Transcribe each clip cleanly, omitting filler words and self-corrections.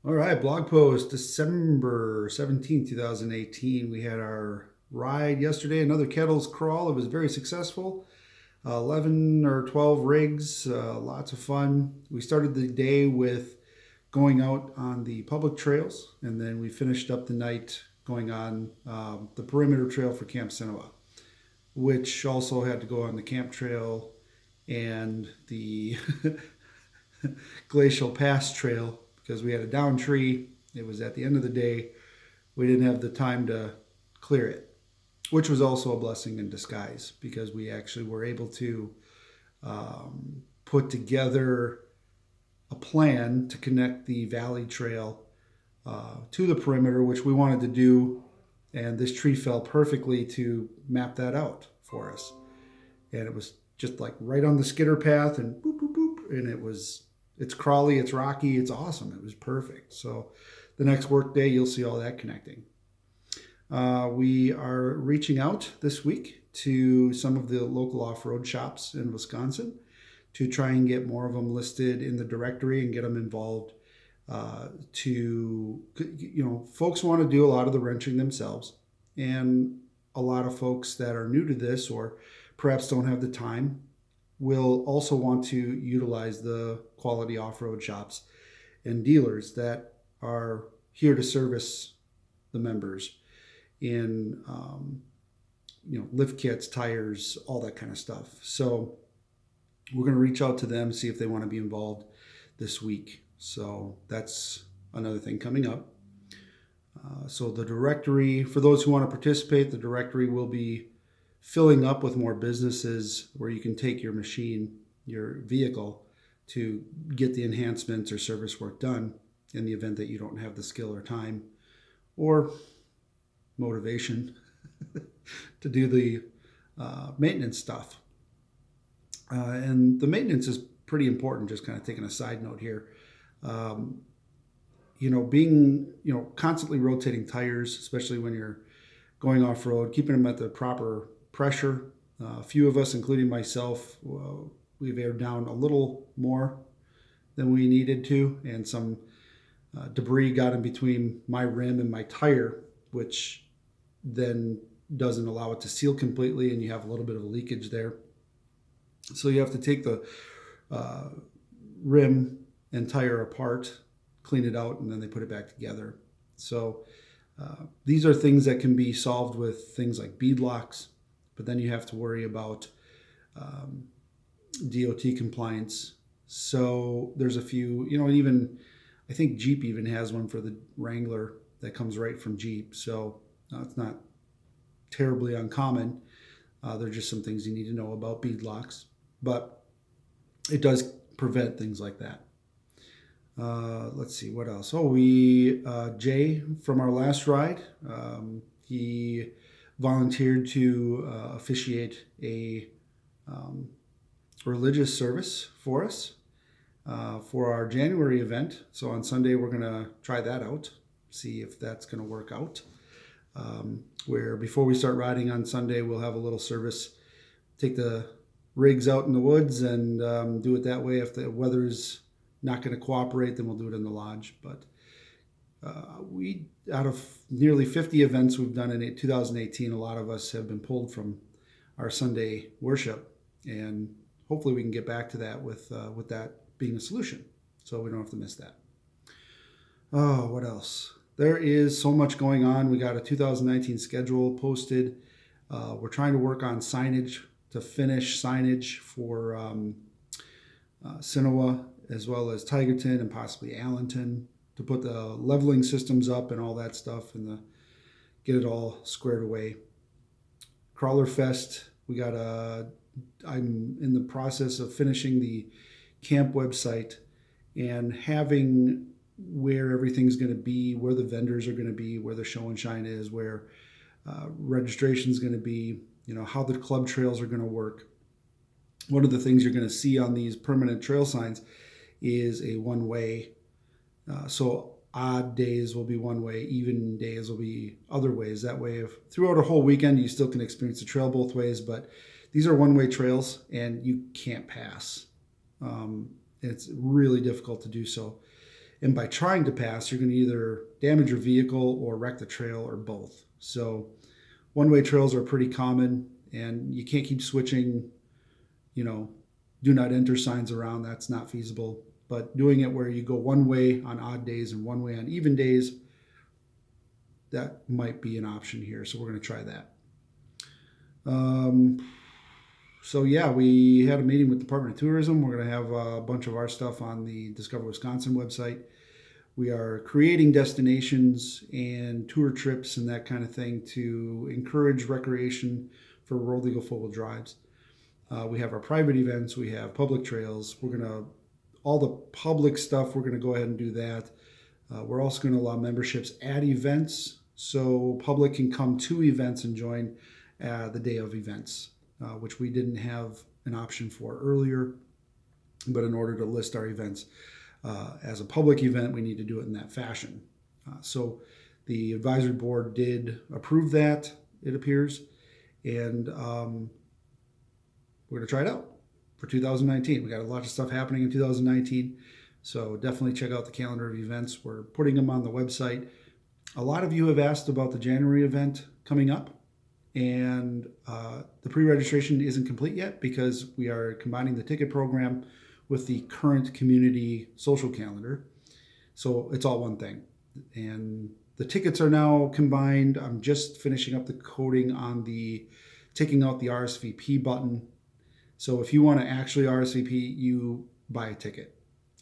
All right, blog post December 17th, 2018. We had our ride yesterday, another Kettles crawl. It was very successful. 11 or 12 rigs, lots of fun. We started the day with going out on the public trails, and then we finished up the night going on the perimeter trail for Camp Sinoa, which also had to go on the camp trail and the Glacial Pass Trail because we had a down tree. It was at the end of the day. We didn't have the time to clear it, which was also a blessing in disguise because we actually were able to put together a plan to connect the Valley Trail to the perimeter, which we wanted to do. And this tree fell perfectly to map that out for us. And it was just like right on the skidder path and boop, boop, boop. And it's crawly, it's rocky, it's awesome. It was perfect. So the next work day, you'll see all that connecting. We are reaching out this week to some of the local off-road shops in Wisconsin to try and get more of them listed in the directory and get them involved. Folks want to do a lot of the wrenching themselves, and a lot of folks that are new to this or perhaps don't have the time will also want to utilize the quality off-road shops and dealers that are here to service the members in lift kits, tires, all that kind of stuff. So we're going to reach out to them, see if they want to be involved this week. So that's another thing coming up. So the directory, for those who want to participate, the directory will be filling up with more businesses where you can take your machine, your vehicle, to get the enhancements or service work done in the event that you don't have the skill or time or motivation to do the maintenance stuff. And the maintenance is pretty important, just kind of taking a side note here. Being, constantly rotating tires, especially when you're going off road, keeping them at the proper pressure. A few of us, including myself, we've aired down a little more than we needed to, and some debris got in between my rim and my tire, which then doesn't allow it to seal completely, and you have a little bit of a leakage there. So you have to take the rim and tire apart, clean it out, and then they put it back together. So these are things that can be solved with things like bead locks, but then you have to worry about DOT compliance. So there's a few, and even I think Jeep even has one for the Wrangler that comes right from Jeep. So it's not terribly uncommon. There are just some things you need to know about bead locks, but it does prevent things like that. Let's see what else. Jay from our last ride, he volunteered to officiate a religious service for us for our January event. So on Sunday, we're going to try that out, see if that's going to work out. Where before we start riding on Sunday, we'll have a little service, take the rigs out in the woods and do it that way. If the weather's not going to cooperate, then we'll do it in the lodge. But out of nearly 50 events we've done in 2018, a lot of us have been pulled from our Sunday worship, and hopefully we can get back to that with that being a solution, so we don't have to miss that. Oh, what else? There is so much going on. We got a 2019 schedule posted. We're trying to work on signage to finish signage for Sinoa, as well as Tigerton and possibly Allenton, to put the leveling systems up and all that stuff and get it all squared away. Crawler Fest, I'm in the process of finishing the camp website and having where everything's going to be, where the vendors are going to be, where the show and shine is, where registration is going to be, how the club trails are going to work. One of the things you're going to see on these permanent trail signs is a one-way. So odd days will be one way, even days will be other ways. That way, if throughout a whole weekend, you still can experience the trail both ways, but these are one-way trails and you can't pass. It's really difficult to do so. And by trying to pass, you're going to either damage your vehicle or wreck the trail or both. So one-way trails are pretty common, and you can't keep switching, you know, do not enter signs around. That's not feasible. But doing it where you go one way on odd days and one way on even days, that might be an option here. So we're going to try that. So yeah, we had a meeting with the Department of Tourism. We're going to have a bunch of our stuff on the Discover Wisconsin website. We are creating destinations and tour trips and that kind of thing to encourage recreation for rural legal four-wheel drives. We have our private events. We have public trails. We're going to, all the public stuff, we're going to go ahead and do that. We're also going to allow memberships at events, so public can come to events and join the day of events, which we didn't have an option for earlier. But in order to list our events as a public event, we need to do it in that fashion. So the advisory board did approve that, it appears, and we're going to try it out for 2019. We got a lot of stuff happening in 2019, so definitely check out the calendar of events. We're putting them on the website. A lot of you have asked about the January event coming up, and the pre-registration isn't complete yet because we are combining the ticket program with the current community social calendar. So it's all one thing. And the tickets are now combined. I'm just finishing up the coding on the taking out the RSVP button. So if you want to actually RSVP, you buy a ticket.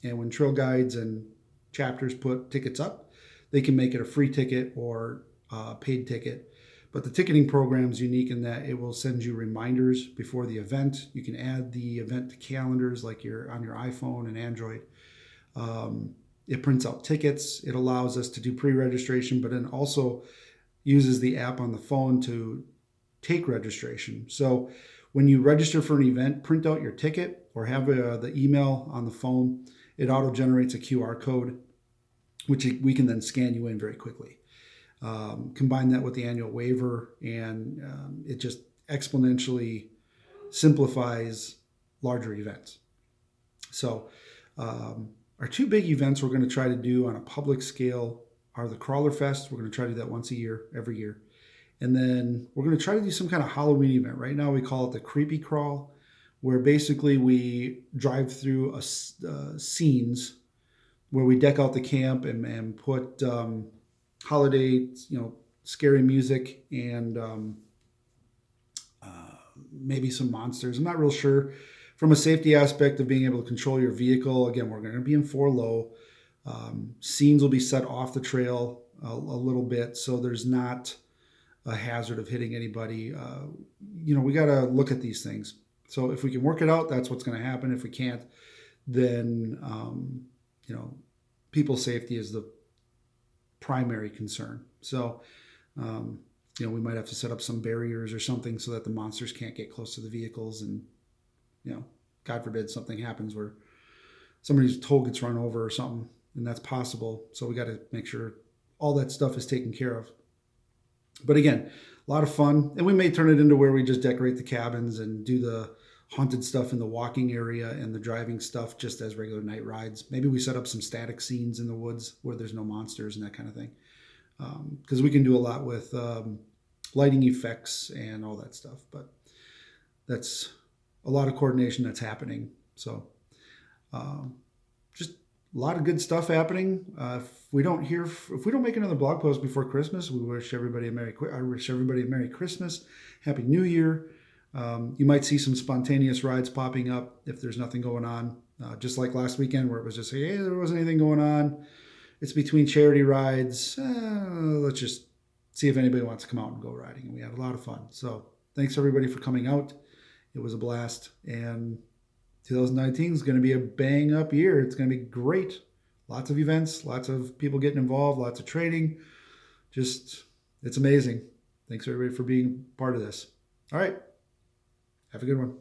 And when trail guides and chapters put tickets up, they can make it a free ticket or a paid ticket. But the ticketing program is unique in that it will send you reminders before the event. You can add the event to calendars like you're on your iPhone and Android. It prints out tickets. It allows us to do pre-registration, but then also uses the app on the phone to take registration. So when you register for an event, print out your ticket or have the email on the phone. It auto-generates a QR code, which we can then scan you in very quickly. Combine that with the annual waiver, and it just exponentially simplifies larger events. So our two big events we're going to try to do on a public scale are the Crawler Fest. We're going to try to do that once a year, every year. And then we're going to try to do some kind of Halloween event. Right now we call it the Creepy Crawl, where basically we drive through scenes where we deck out the camp and put holiday, scary music and maybe some monsters. I'm not real sure. From a safety aspect of being able to control your vehicle, again, we're going to be in 4-low. Scenes will be set off the trail a little bit, so there's not a hazard of hitting anybody. We got to look at these things. So if we can work it out, that's what's going to happen. If we can't, then people's safety is the primary concern. So we might have to set up some barriers or something so that the monsters can't get close to the vehicles, and God forbid something happens where somebody's tow gets run over or something, and that's possible. So we got to make sure all that stuff is taken care of. But again, a lot of fun. And we may turn it into where we just decorate the cabins and do the haunted stuff in the walking area and the driving stuff just as regular night rides. Maybe we set up some static scenes in the woods where there's no monsters and that kind of thing. Because we can do a lot with lighting effects and all that stuff. But that's a lot of coordination that's happening. So just a lot of good stuff happening. If we don't make another blog post before Christmas, we wish everybody a Merry Christmas, Happy New Year. You might see some spontaneous rides popping up if there's nothing going on. Just like last weekend where it was just, hey, there wasn't anything going on. It's between charity rides. Let's just see if anybody wants to come out and go riding. And we had a lot of fun. So thanks everybody for coming out. It was a blast. And 2019 is going to be a bang up year. It's going to be great. Lots of events, lots of people getting involved, lots of training. Just, it's amazing. Thanks everybody for being part of this. All right. Have a good one.